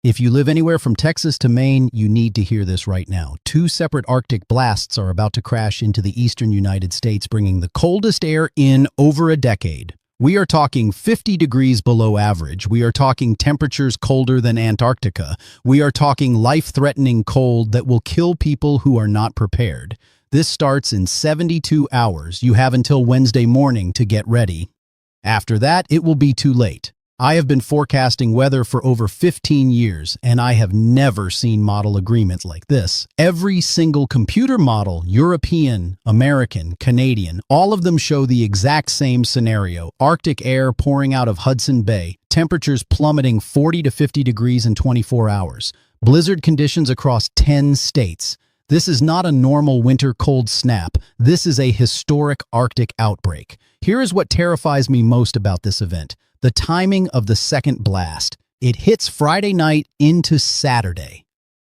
If you live anywhere from Texas to Maine, you need to hear this right now. Two separate Arctic blasts are about to crash into the eastern United States, bringing the coldest air in over a decade. We are talking 50 degrees below average. We are talking temperatures colder than Antarctica. We are talking life-threatening cold that will kill people who are not prepared. This starts in 72 hours. You have until Wednesday morning to get ready. After that, it will be too late. I have been forecasting weather for over 15 years, and I have never seen model agreement like this. Every single computer model, European, American, Canadian, all of them show the exact same scenario. Arctic air pouring out of Hudson Bay, temperatures plummeting 40 to 50 degrees in 24 hours, blizzard conditions across 10 states. This is not a normal winter cold snap. This is a historic Arctic outbreak. Here is what terrifies me most about this event. The timing of the second blast. It hits Friday night into Saturday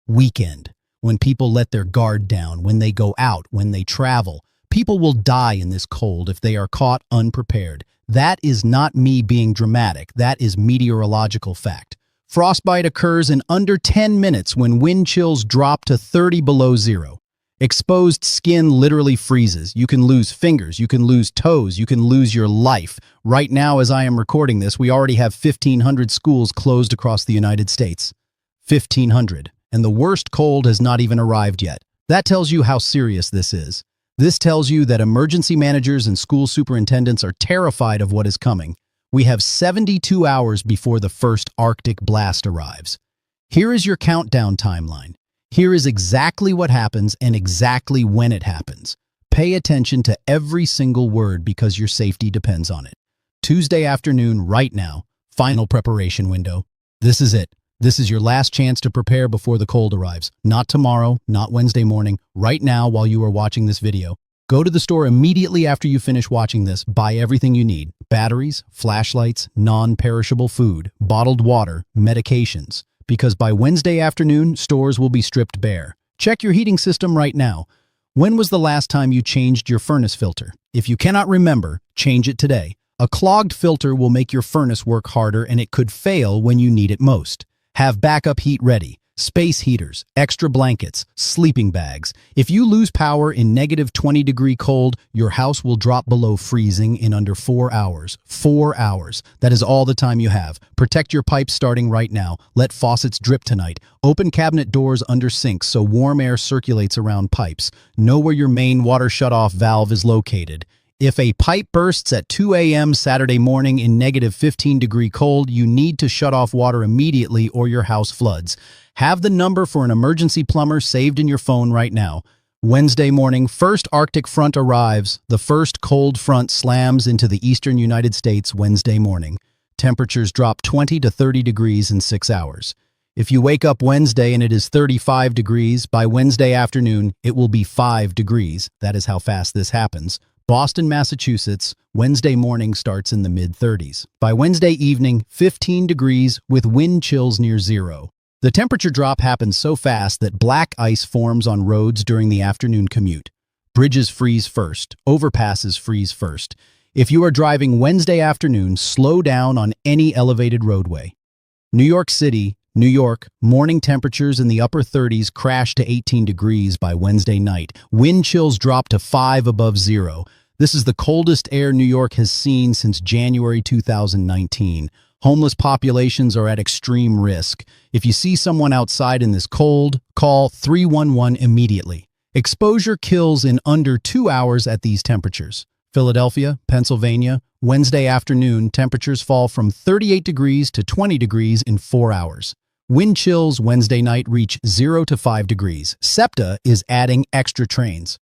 weekend, when people let their guard down, when they go out, when they travel. People will die in this cold if they are caught unprepared. That is not me being dramatic. That is meteorological fact. Frostbite occurs in under 10 minutes when wind chills drop to 30 below zero. Exposed skin literally freezes. You can lose fingers, you can lose toes, you can lose your life. Right now, as I am recording this, we already have 1,500 schools closed across the United States. 1,500. And the worst cold has not even arrived yet. That tells you how serious this is. This tells you that emergency managers and school superintendents are terrified of what is coming. We have 72 hours before the first Arctic blast arrives. Here is your countdown timeline. Here is exactly what happens and exactly when it happens. Pay attention to every single word because your safety depends on it. Tuesday afternoon, right now, final preparation window. This is it. This is your last chance to prepare before the cold arrives. Not tomorrow, not Wednesday morning, right now while you are watching this video. Go to the store immediately after you finish watching this. Buy everything you need. Batteries, flashlights, non-perishable food, bottled water, medications. Because by Wednesday afternoon, stores will be stripped bare. Check your heating system right now. When was the last time you changed your furnace filter? If you cannot remember, change it today. A clogged filter will make your furnace work harder and it could fail when you need it most. Have backup heat ready. Space heaters, extra blankets, sleeping bags. If you lose power in negative 20-degree cold, your house will drop below freezing in under 4 hours. 4 hours. That is all the time you have. Protect your pipes starting right now. Let faucets drip tonight. Open cabinet doors under sinks so warm air circulates around pipes. Know where your main water shutoff valve is located. If a pipe bursts at 2 a.m. Saturday morning in negative 15-degree cold, you need to shut off water immediately or your house floods. Have the number for an emergency plumber saved in your phone right now. Wednesday morning, first Arctic front arrives. The first cold front slams into the eastern United States Wednesday morning. Temperatures drop 20 to 30 degrees in 6 hours. If you wake up Wednesday and it is 35 degrees, by Wednesday afternoon, it will be 5 degrees. That is how fast this happens. Boston, Massachusetts, Wednesday morning starts in the mid-30s. By Wednesday evening, 15 degrees with wind chills near zero. The temperature drop happens so fast that black ice forms on roads during the afternoon commute. Bridges freeze first. Overpasses freeze first. If you are driving Wednesday afternoon, slow down on any elevated roadway. New York City, New York, morning temperatures in the upper 30s crash to 18 degrees by Wednesday night. Wind chills drop to 5 above zero. This is the coldest air New York has seen since January 2019. Homeless populations are at extreme risk. If you see someone outside in this cold, call 311 immediately. Exposure kills in under 2 hours at these temperatures. Philadelphia, Pennsylvania, Wednesday afternoon, temperatures fall from 38 degrees to 20 degrees in 4 hours. Wind chills Wednesday night reach 0 to 5 degrees. SEPTA is adding extra trains.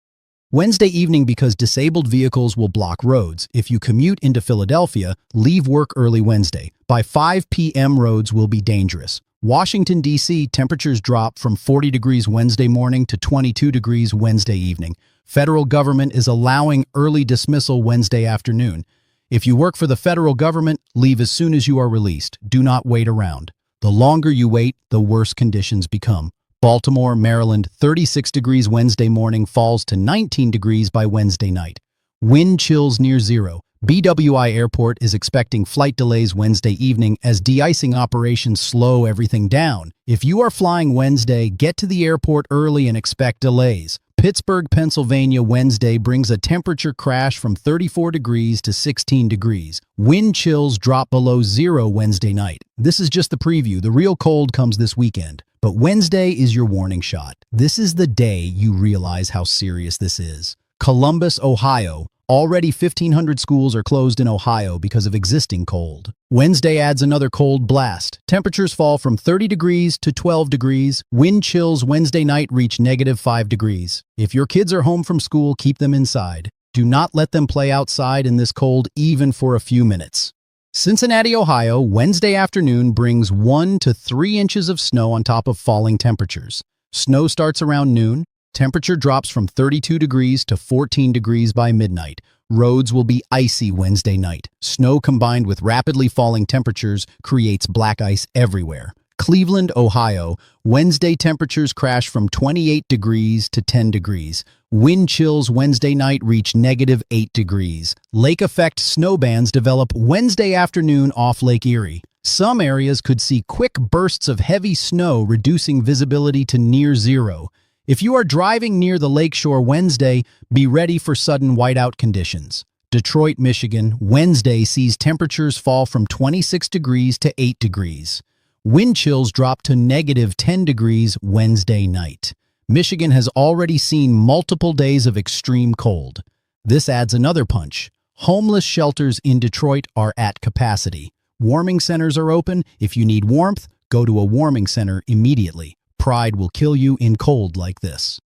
Wednesday evening, because disabled vehicles will block roads. If you commute into Philadelphia, leave work early Wednesday. By 5 p.m. roads will be dangerous. Washington, D.C., temperatures drop from 40 degrees Wednesday morning to 22 degrees Wednesday evening. Federal government is allowing early dismissal Wednesday afternoon. If you work for the federal government, leave as soon as you are released. Do not wait around. The longer you wait, the worse conditions become. Baltimore, Maryland, 36 degrees Wednesday morning falls to 19 degrees by Wednesday night. Wind chills near zero. BWI Airport is expecting flight delays Wednesday evening as de-icing operations slow everything down. If you are flying Wednesday, get to the airport early and expect delays. Pittsburgh, Pennsylvania Wednesday brings a temperature crash from 34 degrees to 16 degrees. Wind chills drop below zero Wednesday night. This is just the preview. The real cold comes this weekend. But Wednesday is your warning shot. This is the day you realize how serious this is. Columbus, Ohio. Already 1,500 schools are closed in Ohio because of existing cold. Wednesday adds another cold blast. Temperatures fall from 30 degrees to 12 degrees. Wind chills Wednesday night reach -5 degrees. If your kids are home from school, keep them inside. Do not let them play outside in this cold even for a few minutes. Cincinnati, Ohio, Wednesday afternoon brings 1 to 3 inches of snow on top of falling temperatures. Snow starts around noon. Temperature drops from 32 degrees to 14 degrees by midnight. Roads will be icy Wednesday night. Snow combined with rapidly falling temperatures creates black ice everywhere. Cleveland, Ohio, Wednesday temperatures crash from 28 degrees to 10 degrees. Wind chills Wednesday night reach -8 degrees. Lake effect snow bands develop Wednesday afternoon off Lake Erie. Some areas could see quick bursts of heavy snow, reducing visibility to near zero. If you are driving near the lakeshore Wednesday, be ready for sudden whiteout conditions. Detroit, Michigan, Wednesday sees temperatures fall from 26 degrees to 8 degrees. Wind chills drop to -10 degrees Wednesday night. Michigan has already seen multiple days of extreme cold. This adds another punch. Homeless shelters in Detroit are at capacity. Warming centers are open. If you need warmth, go to a warming center immediately. Pride will kill you in cold like this.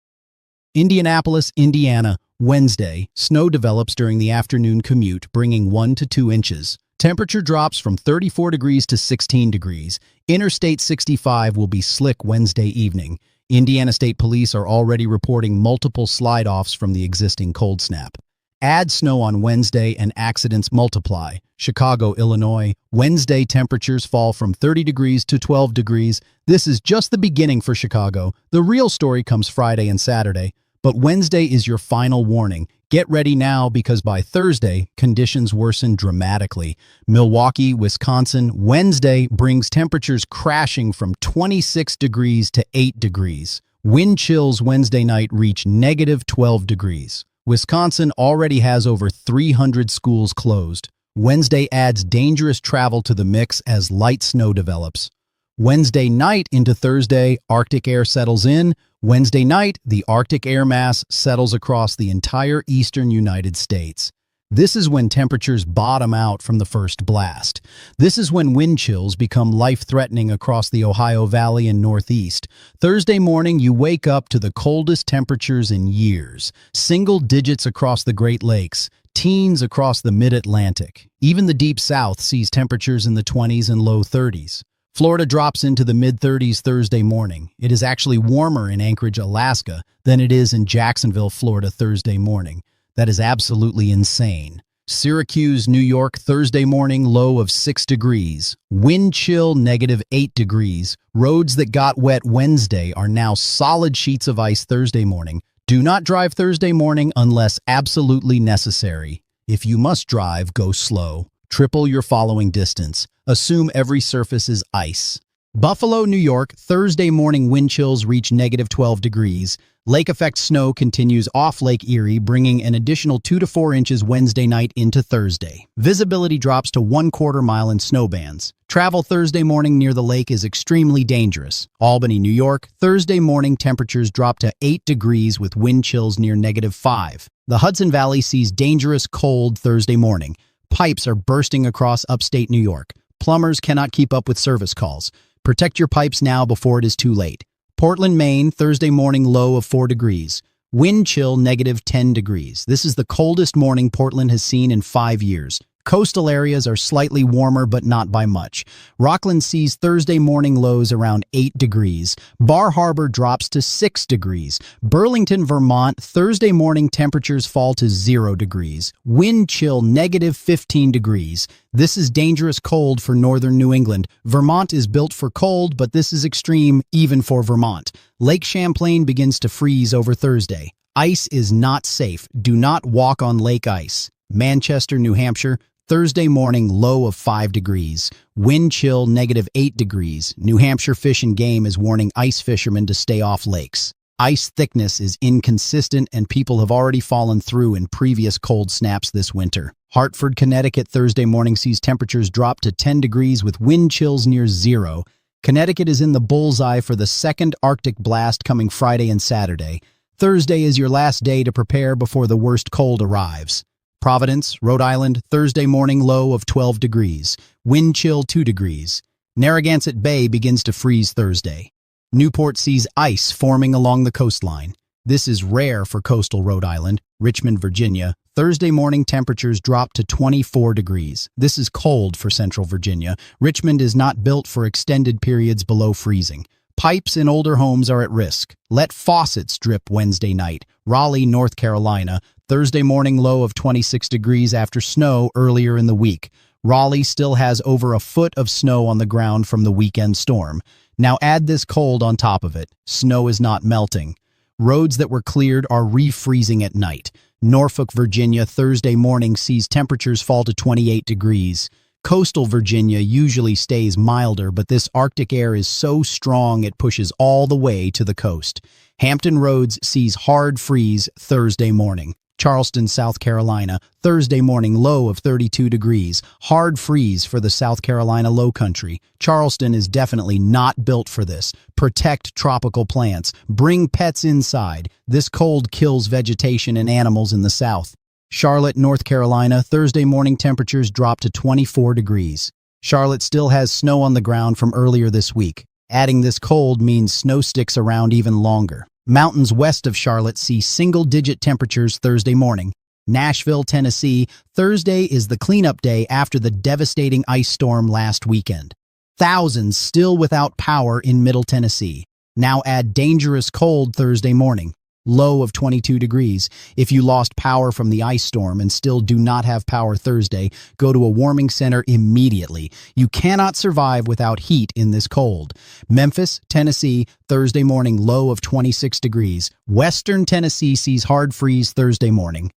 Indianapolis, Indiana, Wednesday, snow develops during the afternoon commute, bringing 1 to 2 inches. Temperature drops from 34 degrees to 16 degrees. Interstate 65 will be slick Wednesday evening. Indiana State Police are already reporting multiple slide-offs from the existing cold snap. Add snow on Wednesday and accidents multiply. Chicago, Illinois, Wednesday temperatures fall from 30 degrees to 12 degrees. This is just the beginning for Chicago. The real story comes Friday and Saturday. But Wednesday is your final warning. Get ready now because by Thursday, conditions worsen dramatically. Milwaukee, Wisconsin, Wednesday brings temperatures crashing from 26 degrees to 8 degrees. Wind chills Wednesday night reach -12 degrees. Wisconsin already has over 300 schools closed. Wednesday adds dangerous travel to the mix as light snow develops. Wednesday night into Thursday, Arctic air settles in. Wednesday night, the Arctic air mass settles across the entire eastern United States. This is when temperatures bottom out from the first blast. This is when wind chills become life-threatening across the Ohio Valley and Northeast. Thursday morning, you wake up to the coldest temperatures in years. Single digits across the Great Lakes, teens across the Mid-Atlantic. Even the Deep South sees temperatures in the 20s and low 30s. Florida drops into the mid-30s Thursday morning. It is actually warmer in Anchorage, Alaska, than it is in Jacksonville, Florida Thursday morning. That is absolutely insane. Syracuse, New York, Thursday morning, low of 6 degrees. Wind chill, -8 degrees. Roads that got wet Wednesday are now solid sheets of ice Thursday morning. Do not drive Thursday morning unless absolutely necessary. If you must drive, go slow. Triple your following distance. Assume every surface is ice. Buffalo, New York, Thursday morning wind chills reach -12 degrees. Lake effect snow continues off Lake Erie, bringing an additional 2 to 4 inches Wednesday night into Thursday. Visibility drops to 1/4 mile in snow bands. Travel Thursday morning near the lake is extremely dangerous. Albany, New York, Thursday morning temperatures drop to 8 degrees with wind chills near -5. The Hudson Valley sees dangerous cold Thursday morning. Pipes are bursting across upstate New York. Plumbers cannot keep up with service calls. Protect your pipes now before it is too late. Portland, Maine, Thursday morning low of 4 degrees. Wind chill -10 degrees. This is the coldest morning Portland has seen in 5 years. Coastal areas are slightly warmer, but not by much. Rockland sees Thursday morning lows around 8 degrees. Bar Harbor drops to 6 degrees. Burlington, Vermont, Thursday morning temperatures fall to 0 degrees. Wind chill -15 degrees. This is dangerous cold for northern New England. Vermont is built for cold, but this is extreme even for Vermont. Lake Champlain begins to freeze over Thursday. Ice is not safe. Do not walk on lake ice. Manchester, New Hampshire, Thursday morning, low of 5 degrees. Wind chill, -8 degrees. New Hampshire Fish and Game is warning ice fishermen to stay off lakes. Ice thickness is inconsistent and people have already fallen through in previous cold snaps this winter. Hartford, Connecticut, Thursday morning sees temperatures drop to 10 degrees with wind chills near 0. Connecticut is in the bullseye for the second Arctic blast coming Friday and Saturday. Thursday is your last day to prepare before the worst cold arrives. Providence, Rhode Island, Thursday morning low of 12 degrees. Wind chill 2 degrees. Narragansett Bay begins to freeze Thursday. Newport sees ice forming along the coastline. This is rare for coastal Rhode Island. Richmond, Virginia, Thursday morning temperatures drop to 24 degrees. This is cold for central Virginia. Richmond is not built for extended periods below freezing. Pipes in older homes are at risk. Let faucets drip Wednesday night. Raleigh, North Carolina, Thursday morning low of 26 degrees after snow earlier in the week. Raleigh still has over a foot of snow on the ground from the weekend storm. Now add this cold on top of it. Snow is not melting. Roads that were cleared are refreezing at night. Norfolk, Virginia, Thursday morning sees temperatures fall to 28 degrees. Coastal Virginia usually stays milder, but this Arctic air is so strong it pushes all the way to the coast. Hampton Roads sees hard freeze Thursday morning. Charleston, South Carolina, Thursday morning low of 32 degrees. Hard freeze for the South Carolina low country. Charleston is definitely not built for this. Protect tropical plants. Bring pets inside. This cold kills vegetation and animals in the South. Charlotte, North Carolina, Thursday morning temperatures drop to 24 degrees. Charlotte still has snow on the ground from earlier this week. Adding this cold means snow sticks around even longer. Mountains west of Charlotte see single-digit temperatures Thursday morning. Nashville, Tennessee, Thursday is the cleanup day after the devastating ice storm last weekend. Thousands still without power in Middle Tennessee. Now add dangerous cold Thursday morning. Low of 22 degrees. If you lost power from the ice storm and still do not have power Thursday, go to a warming center immediately. You cannot survive without heat in this cold. Memphis, Tennessee, Thursday morning low of 26 degrees. Western Tennessee sees hard freeze Thursday morning.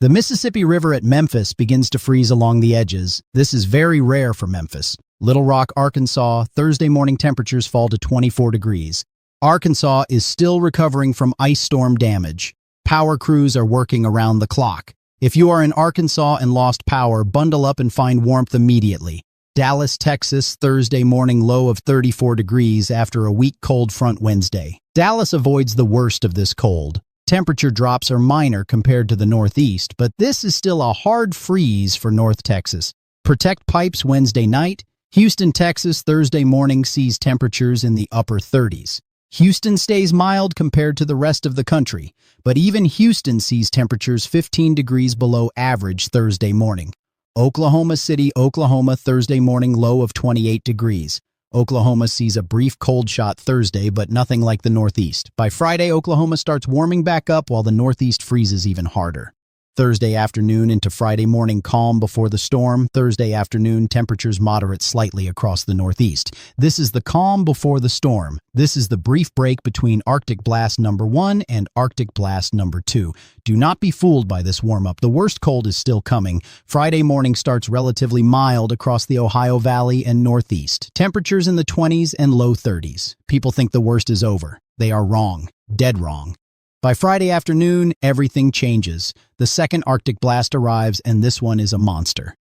The Mississippi River at Memphis begins to freeze along the edges. This is very rare for Memphis. Little Rock, Arkansas, Thursday morning temperatures fall to 24 degrees. Arkansas is still recovering from ice storm damage. Power crews are working around the clock. If you are in Arkansas and lost power, bundle up and find warmth immediately. Dallas, Texas, Thursday morning low of 34 degrees after a weak cold front Wednesday. Dallas avoids the worst of this cold. Temperature drops are minor compared to the Northeast, but this is still a hard freeze for North Texas. Protect pipes Wednesday night. Houston, Texas, Thursday morning sees temperatures in the upper 30s. Houston stays mild compared to the rest of the country, but even Houston sees temperatures 15 degrees below average Thursday morning. Oklahoma City, Oklahoma, Thursday morning low of 28 degrees. Oklahoma sees a brief cold shot Thursday, but nothing like the Northeast. By Friday, Oklahoma starts warming back up while the Northeast freezes even harder. Thursday afternoon into Friday morning calm before the storm. Thursday afternoon temperatures moderate slightly across the Northeast. This is the calm before the storm. This is the brief break between Arctic blast number 1 and Arctic blast number 2. Do not be fooled by this warm-up. The worst cold is still coming. Friday morning starts relatively mild across the Ohio Valley and Northeast. Temperatures in the 20s and low 30s. People think the worst is over. They are wrong. Dead wrong. By Friday afternoon, everything changes. The second Arctic blast arrives, and this one is a monster.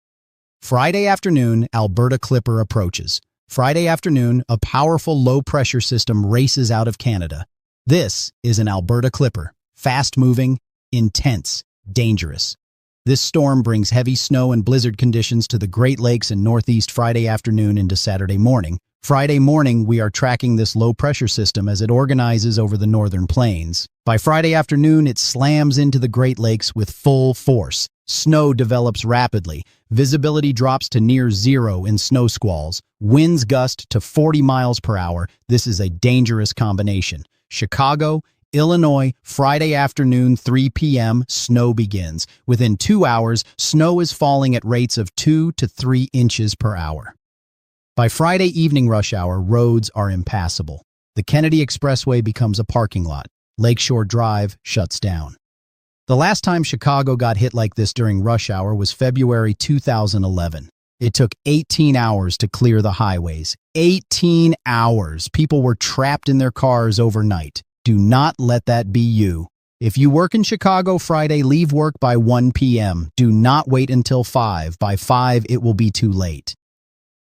Friday afternoon, Alberta Clipper approaches. Friday afternoon, a powerful low-pressure system races out of Canada. This is an Alberta Clipper. Fast-moving, intense, dangerous. This storm brings heavy snow and blizzard conditions to the Great Lakes and Northeast Friday afternoon into Saturday morning. Friday morning, we are tracking this low-pressure system as it organizes over the northern plains. By Friday afternoon, it slams into the Great Lakes with full force. Snow develops rapidly. Visibility drops to near zero in snow squalls. Winds gust to 40 miles per hour. This is a dangerous combination. Chicago, Illinois, Friday afternoon, 3 p.m., snow begins. Within 2 hours, snow is falling at rates of 2 to 3 inches per hour. By Friday evening rush hour, roads are impassable. The Kennedy Expressway becomes a parking lot. Lakeshore Drive shuts down. The last time Chicago got hit like this during rush hour was February 2011. It took 18 hours to clear the highways. 18 hours. People were trapped in their cars overnight. Do not let that be you. If you work in Chicago Friday, leave work by 1 p.m. Do not wait until 5. By 5, it will be too late.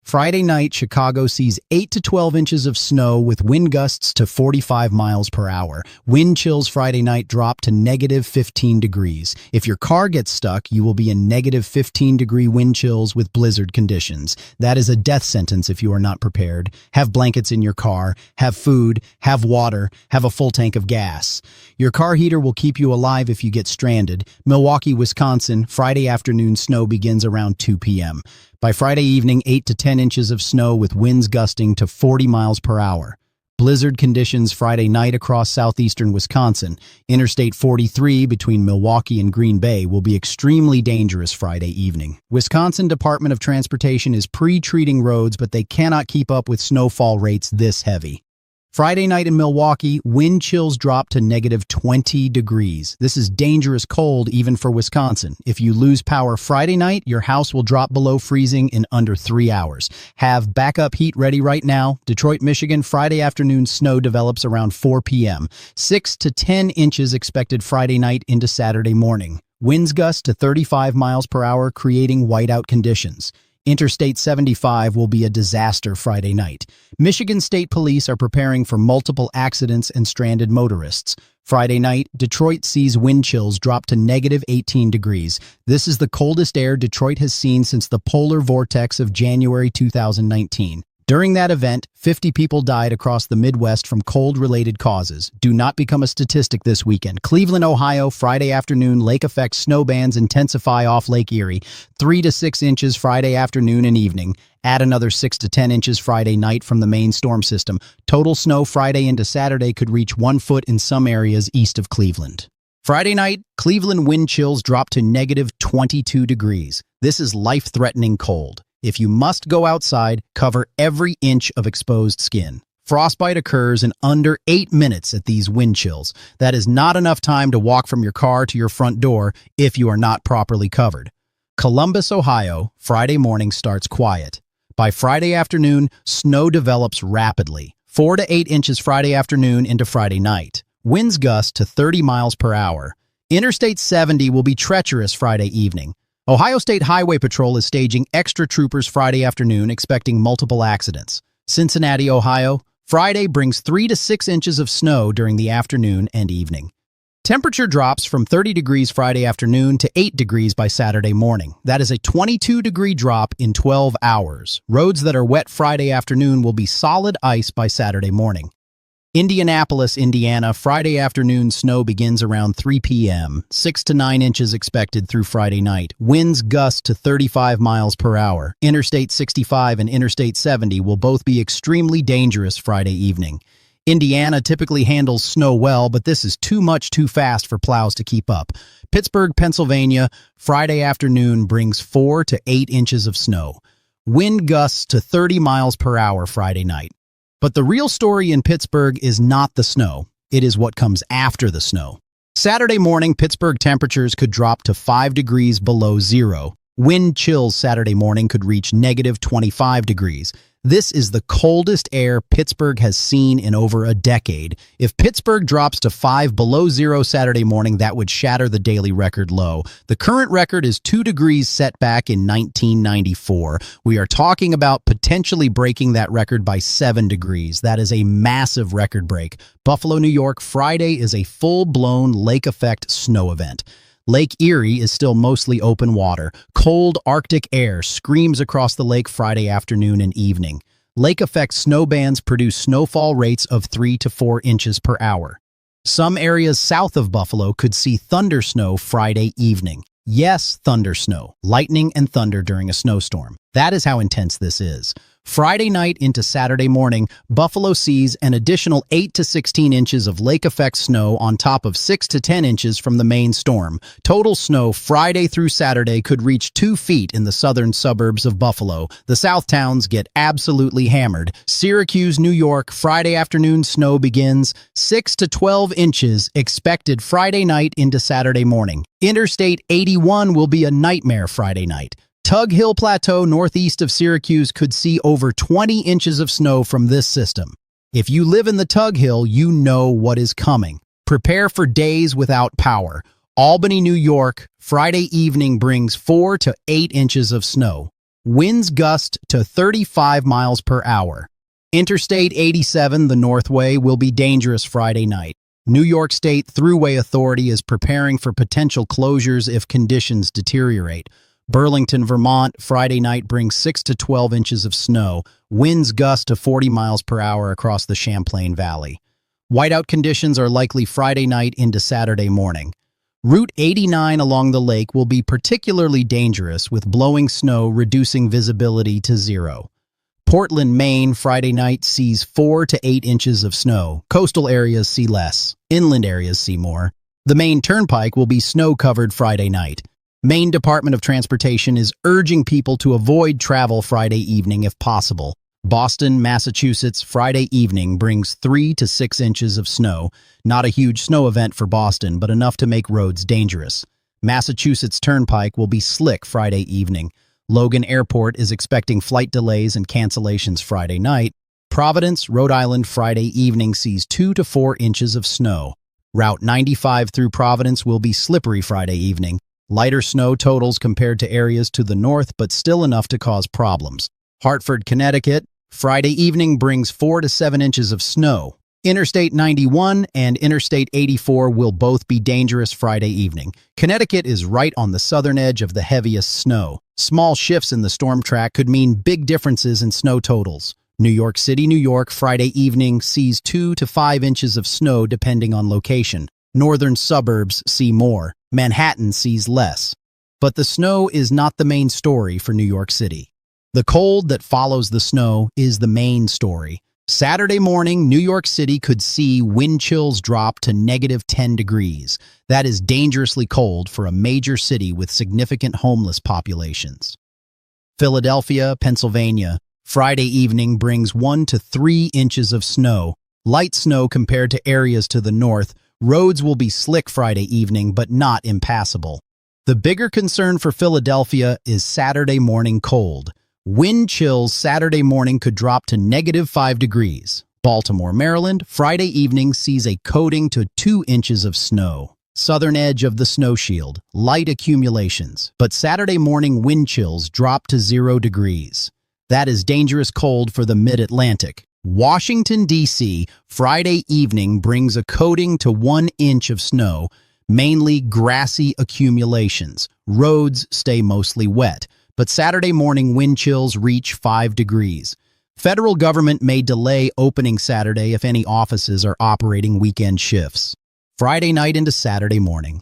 Friday night, Chicago sees 8 to 12 inches of snow with wind gusts to 45 miles per hour. Wind chills Friday night drop to negative 15 degrees. If your car gets stuck, you will be in negative 15-degree wind chills with blizzard conditions. That is a death sentence if you are not prepared. Have blankets in your car, have food, have water, have a full tank of gas. Your car heater will keep you alive if you get stranded. Milwaukee, Wisconsin, Friday afternoon snow begins around 2 p.m. By Friday evening, 8 to 10 inches of snow with winds gusting to 40 miles per hour. Blizzard conditions Friday night across southeastern Wisconsin. Interstate 43 between Milwaukee and Green Bay will be extremely dangerous Friday evening. Wisconsin Department of Transportation is pre-treating roads, but they cannot keep up with snowfall rates this heavy. Friday night in Milwaukee, wind chills drop to negative 20 degrees. This is dangerous cold even for Wisconsin. If you lose power Friday night, your house will drop below freezing in under 3 hours. Have backup heat ready right now. Detroit, Michigan, Friday afternoon snow develops around 4 p.m. 6 to 10 inches expected Friday night into Saturday morning. Winds gust to 35 miles per hour, creating whiteout conditions. Interstate 75 will be a disaster Friday night. Michigan State Police are preparing for multiple accidents and stranded motorists. Friday night, Detroit sees wind chills drop to negative 18 degrees. This is the coldest air Detroit has seen since the polar vortex of January 2019. During that event, 50 people died across the Midwest from cold-related causes. Do not become a statistic this weekend. Cleveland, Ohio, Friday afternoon, lake effect snow bands intensify off Lake Erie. 3 to 6 inches Friday afternoon and evening. Add another 6 to 10 inches Friday night from the Maine storm system. Total snow Friday into Saturday could reach 1 foot in some areas east of Cleveland. Friday night, Cleveland wind chills drop to negative 22 degrees. This is life-threatening cold. If you must go outside, cover every inch of exposed skin. Frostbite occurs in under 8 minutes at these wind chills. That is not enough time to walk from your car to your front door if you are not properly covered. Columbus, Ohio, Friday morning starts quiet. By Friday afternoon, snow develops rapidly. 4 to 8 inches Friday afternoon into Friday night. Winds gust to 30 miles per hour. Interstate 70 will be treacherous Friday evening. Ohio State Highway Patrol is staging extra troopers Friday afternoon, expecting multiple accidents. Cincinnati, Ohio, Friday brings 3 to 6 inches of snow during the afternoon and evening. Temperature drops from 30 degrees Friday afternoon to 8 degrees by Saturday morning. That is a 22-degree drop in 12 hours. Roads that are wet Friday afternoon will be solid ice by Saturday morning. Indianapolis, Indiana, Friday afternoon snow begins around 3 p.m. 6 to 9 inches expected through Friday night. Winds gust to 35 miles per hour. Interstate 65 and Interstate 70 will both be extremely dangerous Friday evening. Indiana typically handles snow well, but this is too much too fast for plows to keep up. Pittsburgh, Pennsylvania, Friday afternoon brings 4 to 8 inches of snow. Wind gusts to 30 miles per hour Friday night. But the real story in Pittsburgh is not the snow. It is what comes after the snow. Saturday morning, Pittsburgh temperatures could drop to 5 degrees below zero. Wind chills Saturday morning could reach negative 25 degrees. This is the coldest air Pittsburgh has seen in over a decade. If Pittsburgh drops to 5 below zero Saturday morning, that would shatter the daily record low. The current record is 2 degrees set back in 1994. We are talking about potentially breaking that record by 7 degrees. That is a massive record break. Buffalo, New York, Friday is a full-blown lake effect snow event. Lake Erie is still mostly open water. Cold Arctic air screams across the lake Friday afternoon and evening. Lake effect snow bands produce snowfall rates of 3 to 4 inches per hour. Some areas south of Buffalo could see thunder snow Friday evening. Yes, thunder snow, lightning and thunder during a snowstorm. That is how intense this is. Friday night into Saturday morning, Buffalo sees an additional 8 to 16 inches of lake-effect snow on top of 6 to 10 inches from the Maine storm. Total snow Friday through Saturday could reach 2 feet in the southern suburbs of Buffalo. The south towns get absolutely hammered. Syracuse, New York, Friday afternoon snow begins. 6 to 12 inches expected Friday night into Saturday morning. Interstate 81 will be a nightmare Friday night. Tug Hill Plateau northeast of Syracuse could see over 20 inches of snow from this system. If you live in the Tug Hill, you know what is coming. Prepare for days without power. Albany, New York, Friday evening brings 4 to 8 inches of snow. Winds gust to 35 miles per hour. Interstate 87, the Northway, will be dangerous Friday night. New York State Thruway Authority is preparing for potential closures if conditions deteriorate. Burlington, Vermont, Friday night brings 6 to 12 inches of snow. Winds gust to 40 miles per hour across the Champlain Valley. Whiteout conditions are likely Friday night into Saturday morning. Route 89 along the lake will be particularly dangerous, with blowing snow reducing visibility to 0. Portland, Maine, Friday night sees 4 to 8 inches of snow. Coastal areas see less. Inland areas see more. The Maine Turnpike will be snow-covered Friday night. Maine Department of Transportation is urging people to avoid travel Friday evening if possible. Boston, Massachusetts, Friday evening brings 3 to 6 inches of snow. Not a huge snow event for Boston, but enough to make roads dangerous. Massachusetts Turnpike will be slick Friday evening. Logan Airport is expecting flight delays and cancellations Friday night. Providence, Rhode Island, Friday evening sees 2 to 4 inches of snow. Route 95 through Providence will be slippery Friday evening. Lighter snow totals compared to areas to the north, but still enough to cause problems. Hartford, Connecticut, Friday evening brings 4 to 7 inches of snow. Interstate 91 and Interstate 84 will both be dangerous Friday evening. Connecticut is right on the southern edge of the heaviest snow. Small shifts in the storm track could mean big differences in snow totals. New York City, New York, Friday evening sees 2 to 5 inches of snow depending on location. Northern suburbs see more. Manhattan sees less. But the snow is not the main story for New York City. The cold that follows the snow is the main story. Saturday morning, New York City could see wind chills drop to -10 degrees. That is dangerously cold for a major city with significant homeless populations. Philadelphia, Pennsylvania, Friday evening brings 1 to 3 inches of snow. Light snow compared to areas to the north. Roads will be slick Friday evening, but not impassable. The bigger concern for Philadelphia is Saturday morning cold. Wind chills Saturday morning could drop to -5 degrees. Baltimore, Maryland, Friday evening sees a coating to 2 inches of snow. Southern edge of the snow shield, light accumulations, but Saturday morning wind chills drop to 0 degrees. That is dangerous cold for the mid-Atlantic. Washington, D.C., Friday evening brings a coating to 1 inch of snow, mainly grassy accumulations. Roads stay mostly wet, but Saturday morning wind chills reach 5 degrees. Federal government may delay opening Saturday if any offices are operating weekend shifts. Friday night into Saturday morning.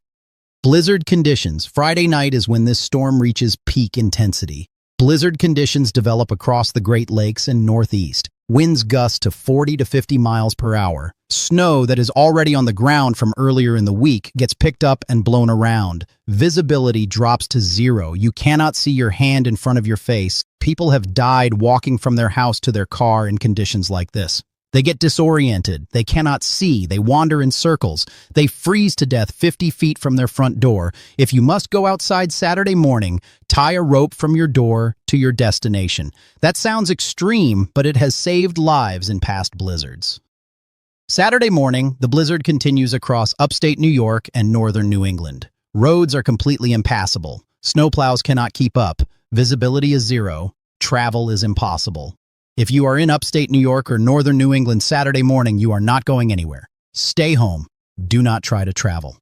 Blizzard conditions. Friday night is when this storm reaches peak intensity. Blizzard conditions develop across the Great Lakes and Northeast. Winds gust to 40 to 50 miles per hour. Snow that is already on the ground from earlier in the week gets picked up and blown around. Visibility drops to 0. You cannot see your hand in front of your face. People have died walking from their house to their car in conditions like this. They get disoriented. They cannot see. They wander in circles. They freeze to death 50 feet from their front door. If you must go outside Saturday morning, tie a rope from your door to your destination. That sounds extreme, but it has saved lives in past blizzards. Saturday morning, the blizzard continues across upstate New York and northern New England. Roads are completely impassable. Snowplows cannot keep up. Visibility is 0. Travel is impossible. If you are in upstate New York or northern New England Saturday morning, you are not going anywhere. Stay home. Do not try to travel.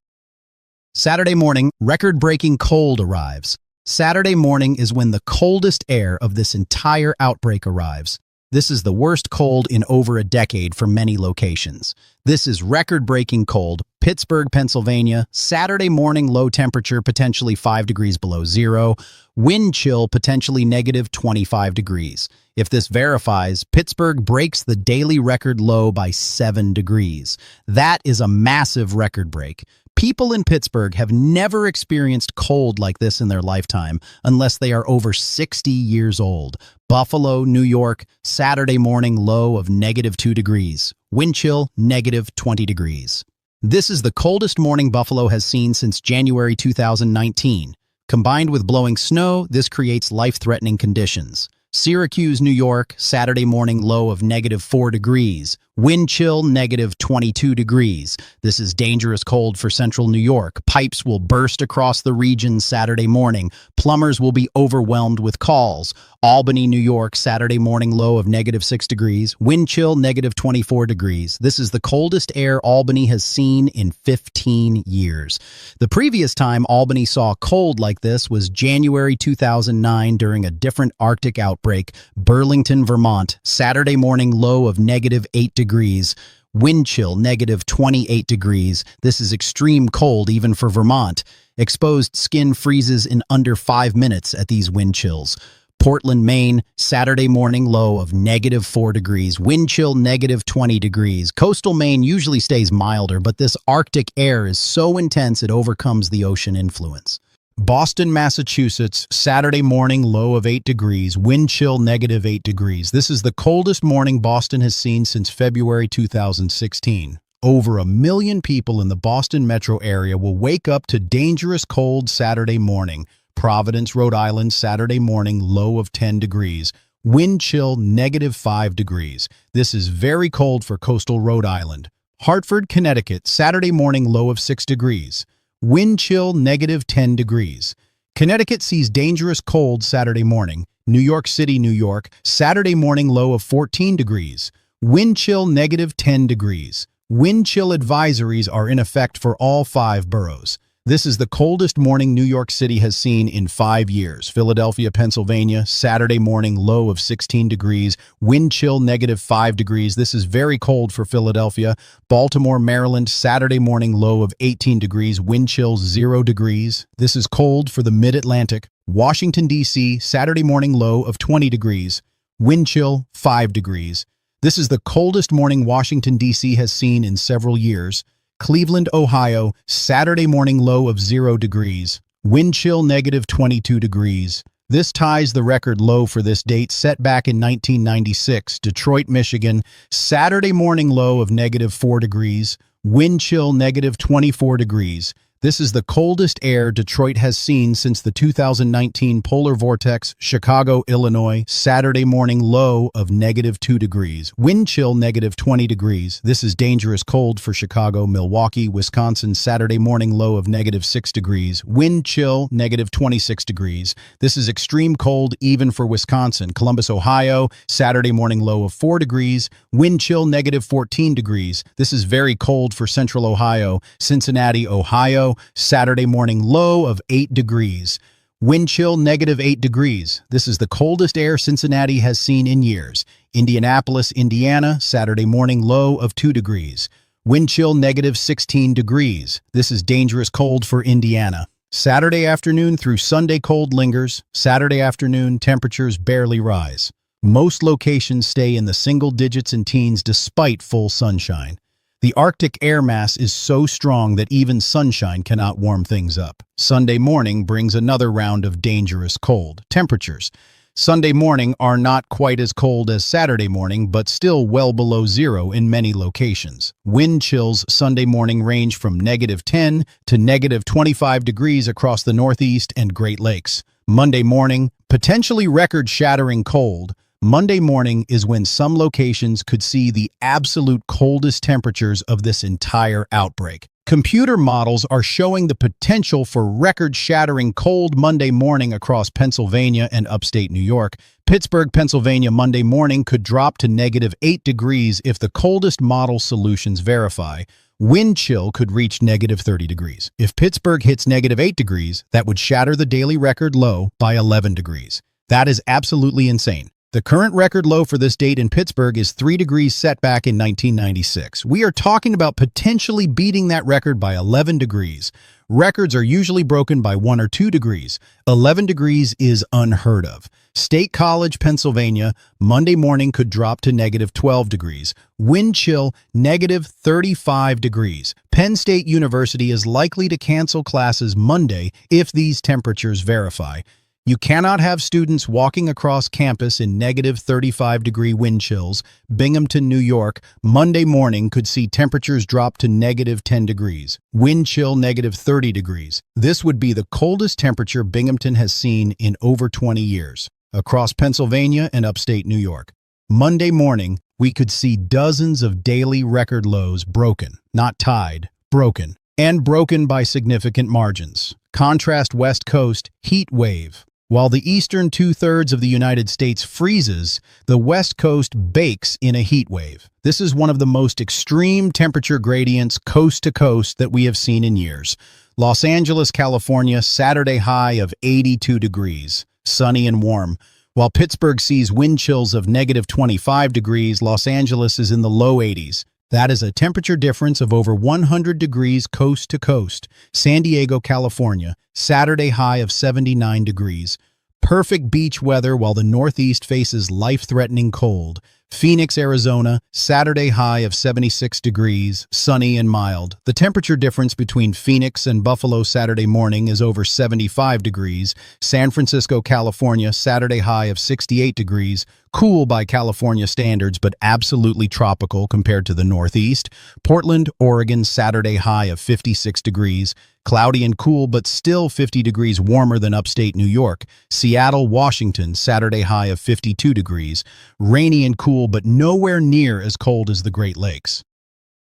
Saturday morning, record-breaking cold arrives. Saturday morning is when the coldest air of this entire outbreak arrives. This is the worst cold in over a decade for many locations. This is record-breaking cold. Pittsburgh, Pennsylvania, Saturday morning low temperature potentially 5 degrees below zero, wind chill potentially negative 25 degrees. If this verifies, Pittsburgh breaks the daily record low by 7 degrees. That is a massive record break. People in Pittsburgh have never experienced cold like this in their lifetime unless they are over 60 years old. Buffalo, New York, Saturday morning low of negative 2 degrees. Wind chill, negative 20 degrees. This is the coldest morning Buffalo has seen since January 2019. Combined with blowing snow, this creates life-threatening conditions. Syracuse, New York, Saturday morning low of negative 4 degrees. Wind chill, negative 22 degrees. This is dangerous cold for central New York. Pipes will burst across the region Saturday morning. Plumbers will be overwhelmed with calls. Albany, New York, Saturday morning low of negative 6 degrees. Wind chill, negative 24 degrees. This is the coldest air Albany has seen in 15 years. The previous time Albany saw cold like this was January 2009 during a different Arctic outbreak. Burlington, Vermont, Saturday morning low of negative 8 degrees. Wind chill, negative 28 degrees. This is extreme cold even for Vermont. Exposed skin freezes in under 5 minutes at these wind chills. Portland, Maine, Saturday morning low of negative 4 degrees. Wind chill, negative 20 degrees. Coastal Maine usually stays milder, but this Arctic air is so intense it overcomes the ocean influence. Boston, Massachusetts, Saturday morning low of 8 degrees, wind chill negative 8 degrees. This is the coldest morning Boston has seen since February 2016. Over 1 million people in the Boston metro area will wake up to dangerous cold Saturday morning. Providence, Rhode Island, Saturday morning low of 10 degrees. Wind chill negative 5 degrees. This is very cold for coastal Rhode Island. Hartford, Connecticut, Saturday morning low of 6 degrees. Wind chill negative 10 degrees. Connecticut sees dangerous cold Saturday morning. New York City, New York, Saturday morning low of 14 degrees. Wind chill negative 10 degrees. Wind chill advisories are in effect for all 5 boroughs. This is the coldest morning New York City has seen in 5 years. Philadelphia, Pennsylvania, Saturday morning low of 16 degrees. Wind chill negative 5 degrees. This is very cold for Philadelphia. Baltimore, Maryland, Saturday morning low of 18 degrees. Wind chill 0 degrees. This is cold for the Mid-Atlantic. Washington, D.C., Saturday morning low of 20 degrees. Wind chill 5 degrees. This is the coldest morning Washington, D.C. has seen in several years. Cleveland, Ohio, Saturday morning low of 0 degrees. Wind chill negative 22 degrees. This ties the record low for this date set back in 1996. Detroit, Michigan, Saturday morning low of negative 4 degrees. Wind chill negative 24 degrees. This is the coldest air Detroit has seen since the 2019 polar vortex. Chicago, Illinois, Saturday morning low of negative 2 degrees. Wind chill negative 20 degrees. This is dangerous cold for Chicago. Milwaukee, Wisconsin, Saturday morning low of negative 6 degrees. Wind chill negative 26 degrees. This is extreme cold even for Wisconsin. Columbus, Ohio, Saturday morning low of 4 degrees. Wind chill negative 14 degrees. This is very cold for central Ohio. Cincinnati, Ohio, Saturday morning low of 8 degrees. Wind chill negative 8 degrees. This is the coldest air Cincinnati has seen in years. Indianapolis, Indiana, Saturday morning low of 2 degrees. Wind chill negative 16 degrees. This is dangerous cold for Indiana. Saturday afternoon through Sunday cold lingers. Saturday afternoon temperatures barely rise. Most locations stay in the single digits and teens despite full sunshine. The Arctic air mass is so strong that even sunshine cannot warm things up. Sunday morning brings another round of dangerous cold. Temperatures. Sunday morning are not quite as cold as Saturday morning, but still well below zero in many locations. Wind chills Sunday morning range from negative 10 to negative 25 degrees across the Northeast and Great Lakes. Monday morning, potentially record-shattering cold. Monday morning is when some locations could see the absolute coldest temperatures of this entire outbreak. Computer models are showing the potential for record-shattering cold Monday morning across Pennsylvania and upstate New York. Pittsburgh, Pennsylvania Monday morning could drop to negative 8 degrees if the coldest model solutions verify. Wind chill could reach negative 30 degrees. If Pittsburgh hits negative 8 degrees, that would shatter the daily record low by 11 degrees. That is absolutely insane. The current record low for this date in Pittsburgh is 3 degrees set back in 1996. We are talking about potentially beating that record by 11 degrees. Records are usually broken by 1 or 2 degrees. 11 degrees is unheard of. State College, Pennsylvania, Monday morning could drop to negative 12 degrees. Wind chill, negative 35 degrees. Penn State University is likely to cancel classes Monday if these temperatures verify. You cannot have students walking across campus in negative 35-degree wind chills. Binghamton, New York, Monday morning could see temperatures drop to negative 10 degrees. Wind chill negative 30 degrees. This would be the coldest temperature Binghamton has seen in over 20 years. Across Pennsylvania and upstate New York, Monday morning, we could see dozens of daily record lows broken, not tied, broken, and broken by significant margins. Contrast West Coast, heat wave. While the eastern two-thirds of the United States freezes, the West Coast bakes in a heat wave. This is one of the most extreme temperature gradients coast to coast that we have seen in years. Los Angeles, California, Saturday high of 82 degrees, sunny and warm. While Pittsburgh sees wind chills of negative 25 degrees, Los Angeles is in the low 80s. That is a temperature difference of over 100 degrees coast to coast. San Diego, California, Saturday high of 79 degrees. Perfect beach weather while the Northeast faces life-threatening cold. Phoenix, Arizona, Saturday high of 76 degrees, sunny and mild. The temperature difference between Phoenix and Buffalo Saturday morning is over 75 degrees. San Francisco, California, Saturday high of 68 degrees. Cool by California standards, but absolutely tropical compared to the Northeast. Portland, Oregon, Saturday high of 56 degrees. Cloudy and cool, but still 50 degrees warmer than upstate New York. Seattle, Washington, Saturday high of 52 degrees. Rainy and cool, but nowhere near as cold as the Great Lakes.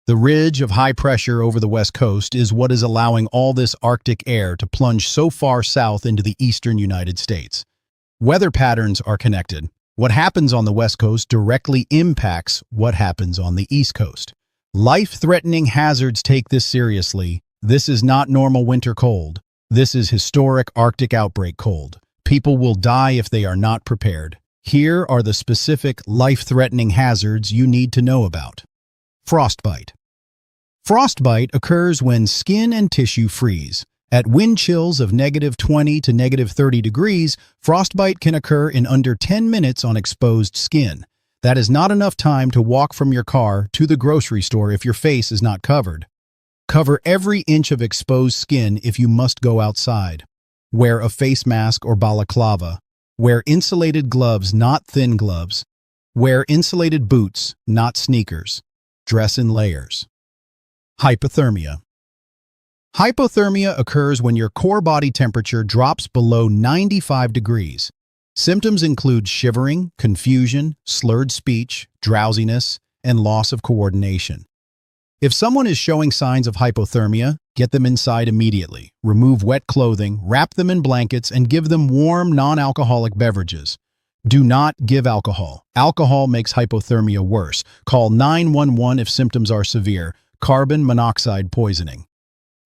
The ridge of high pressure over the West Coast is what is allowing all this Arctic air to plunge so far south into the eastern United States. Weather patterns are connected. What happens on the West Coast directly impacts what happens on the East Coast. Life-threatening hazards take this seriously. This is not normal winter cold. This is historic Arctic outbreak cold. People will die if they are not prepared. Here are the specific life-threatening hazards you need to know about. Frostbite. Frostbite occurs when skin and tissue freeze. At wind chills of negative 20 to negative 30 degrees, frostbite can occur in under 10 minutes on exposed skin. That is not enough time to walk from your car to the grocery store if your face is not covered. Cover every inch of exposed skin if you must go outside. Wear a face mask or balaclava. Wear insulated gloves, not thin gloves. Wear insulated boots, not sneakers. Dress in layers. Hypothermia. Hypothermia occurs when your core body temperature drops below 95 degrees. Symptoms include shivering, confusion, slurred speech, drowsiness, and loss of coordination. If someone is showing signs of hypothermia, get them inside immediately. Remove wet clothing, wrap them in blankets, and give them warm, non-alcoholic beverages. Do not give alcohol. Alcohol makes hypothermia worse. Call 911 if symptoms are severe. Carbon monoxide poisoning.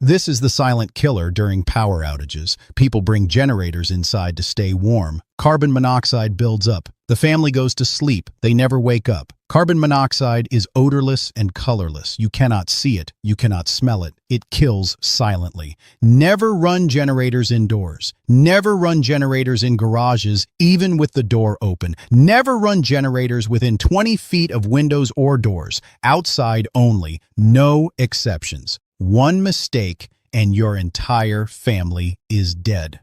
This is the silent killer during power outages. People bring generators inside to stay warm. Carbon monoxide builds up. The family goes to sleep. They never wake up. Carbon monoxide is odorless and colorless. You cannot see it. You cannot smell it. It kills silently. Never run generators indoors. Never run generators in garages, even with the door open. Never run generators within 20 feet of windows or doors. Outside only. No exceptions. One mistake and your entire family is dead.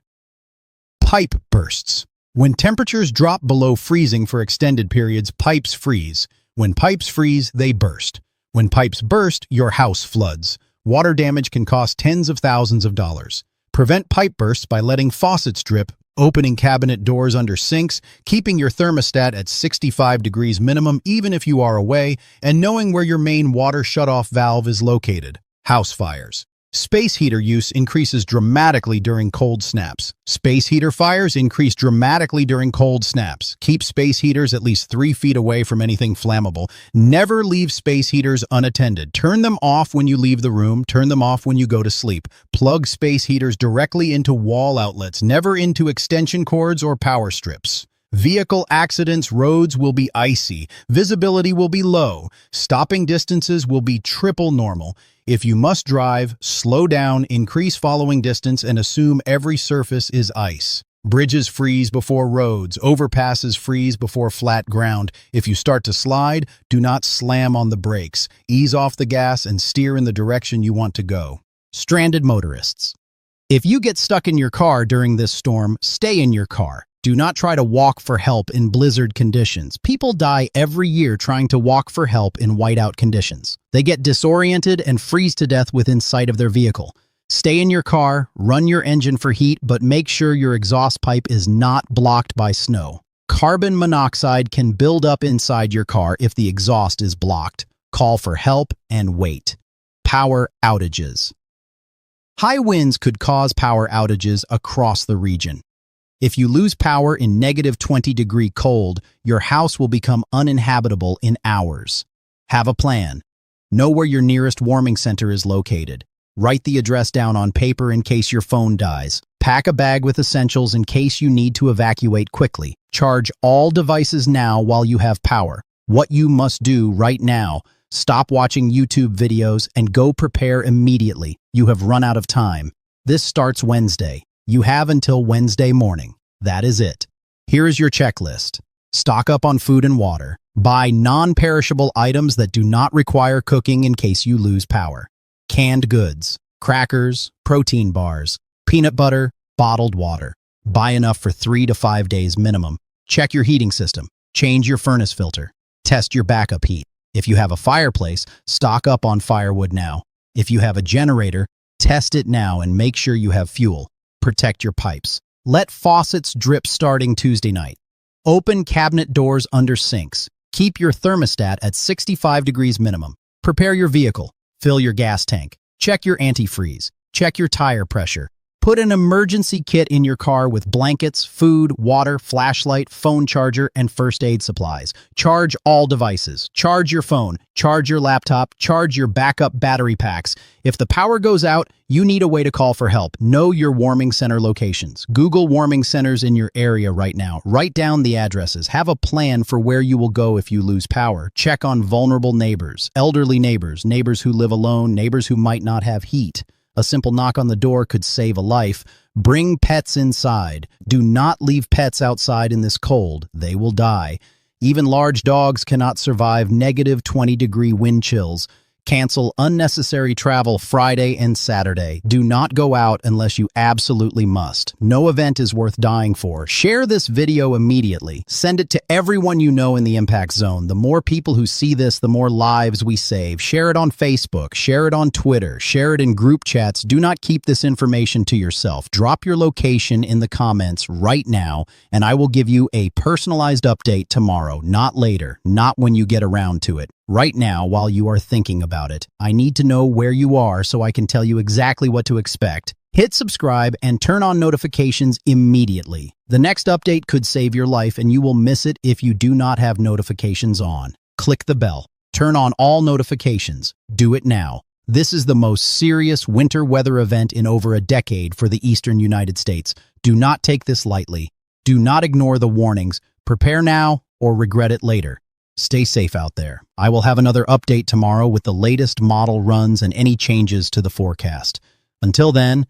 Pipe bursts. When temperatures drop below freezing for extended periods, pipes freeze. When pipes freeze, they burst. When pipes burst, your house floods. Water damage can cost tens of thousands of dollars. Prevent pipe bursts by letting faucets drip, opening cabinet doors under sinks, keeping your thermostat at 65 degrees minimum even if you are away, and knowing where your main water shutoff valve is located. House fires. Space heater use increases dramatically during cold snaps. Space heater fires increase dramatically during cold snaps. Keep space heaters at least 3 feet away from anything flammable. Never leave space heaters unattended. Turn them off when you leave the room. Turn them off when you go to sleep. Plug space heaters directly into wall outlets, never into extension cords or power strips. Vehicle accidents, roads will be icy, visibility will be low, stopping distances will be triple normal. If you must drive, slow down, increase following distance, and assume every surface is ice. Bridges freeze before roads, overpasses freeze before flat ground. If you start to slide, do not slam on the brakes. Ease off the gas and steer in the direction you want to go. Stranded motorists. If you get stuck in your car during this storm, stay in your car. Do not try to walk for help in blizzard conditions. People die every year trying to walk for help in whiteout conditions. They get disoriented and freeze to death within sight of their vehicle. Stay in your car, run your engine for heat, but make sure your exhaust pipe is not blocked by snow. Carbon monoxide can build up inside your car if the exhaust is blocked. Call for help and wait. Power outages. High winds could cause power outages across the region. If you lose power in -20-degree cold, your house will become uninhabitable in hours. Have a plan. Know where your nearest warming center is located. Write the address down on paper in case your phone dies. Pack a bag with essentials in case you need to evacuate quickly. Charge all devices now while you have power. What you must do right now: stop watching YouTube videos and go prepare immediately. You have run out of time. This starts Wednesday. You have until Wednesday morning. That is it. Here is your checklist. Stock up on food and water. Buy non-perishable items that do not require cooking in case you lose power. Canned goods, crackers, protein bars, peanut butter, bottled water. Buy enough for 3 to 5 days minimum. Check your heating system. Change your furnace filter. Test your backup heat. If you have a fireplace, stock up on firewood now. If you have a generator, test it now and make sure you have fuel. Protect your pipes. Let faucets drip starting Tuesday night. Open cabinet doors under sinks. Keep your thermostat at 65 degrees minimum. Prepare your vehicle. Fill your gas tank. Check your antifreeze. Check your tire pressure. Put an emergency kit in your car with blankets, food, water, flashlight, phone charger, and first aid supplies. Charge all devices. Charge your phone. Charge your laptop. Charge your backup battery packs. If the power goes out, you need a way to call for help. Know your warming center locations. Google warming centers in your area right now. Write down the addresses. Have a plan for where you will go if you lose power. Check on vulnerable neighbors, elderly neighbors, neighbors who live alone, neighbors who might not have heat. A simple knock on the door could save a life. Bring pets inside. Do not leave pets outside in this cold. They will die. Even large dogs cannot survive -20-degree wind chills. Cancel unnecessary travel Friday and Saturday. Do not go out unless you absolutely must. No event is worth dying for. Share this video immediately. Send it to everyone you know in the impact zone. The more people who see this, the more lives we save. Share it on Facebook. Share it on Twitter. Share it in group chats. Do not keep this information to yourself. Drop your location in the comments right now, and I will give you a personalized update tomorrow, not later, not when you get around to it. Right now, while you are thinking about it, I need to know where you are so I can tell you exactly what to expect. Hit subscribe and turn on notifications immediately. The next update could save your life and you will miss it if you do not have notifications on. Click the bell. Turn on all notifications. Do it now. This is the most serious winter weather event in over a decade for the eastern United States. Do not take this lightly. Do not ignore the warnings. Prepare now or regret it later. Stay safe out there. I will have another update tomorrow with the latest model runs and any changes to the forecast. Until then,